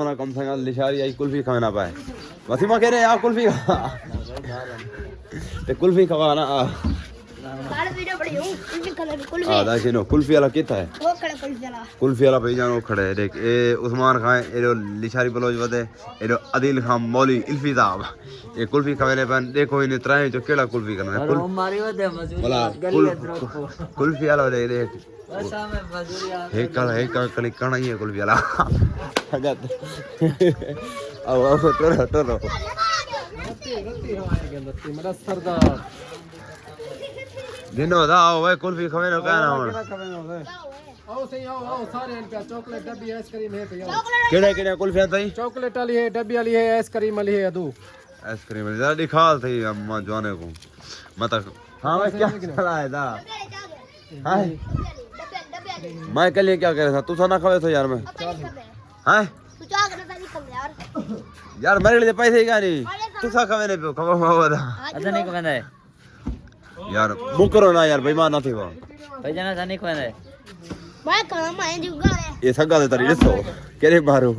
ना कम से कम लिशारी आई कुल्फी खाना पाए वसीमा कह रहे आप कुल्फी खा ते कुल्फी खवाना दाशी नो कुल्फी वाला कितना है कुल्फी वाला भाई जानो खड़े है देख ए उस्मान खान ए लिशारी बलोच वदे ए आदिल खान मौली इल्फी साहब ये कुल्फी खवेले पन देखो इन त्राए जो केड़ा कुल्फी करना है हमारी वदे कुल्फी वाला देख देख एक कली कणा ही है कुल्फी वाला हगत आओ टोरो मेरा सरदार दिनो दा आओ भाई कुल्फी खवे नो कहना हुन आओ सही आओ सारे इन पे चॉकलेट डब्बी आइसक्रीम है भैया केड़े केड़े कुल्फी ताई चॉकलेट वाली है डब्बी वाली है आइसक्रीम वाली है अदू आइसक्रीम जरा दिखाल थी अम्मा जाने को मत हां मैं क्या चला है दा हां मैं कल क्या कह रहा था तू सा ना खावे तो यार मैं हां तू क्या कर रहा था यार यार मेरे लिए पैसे ही का नहीं तू सा खावे नहीं पियो खवा था अच्छा नहीं कहना है यार मुकरो ना यार बेईमान ना थी वो भाई जाना था नहीं कहना है मैं काम आए जुगा ये सगा दे तारी दसो केरे मारो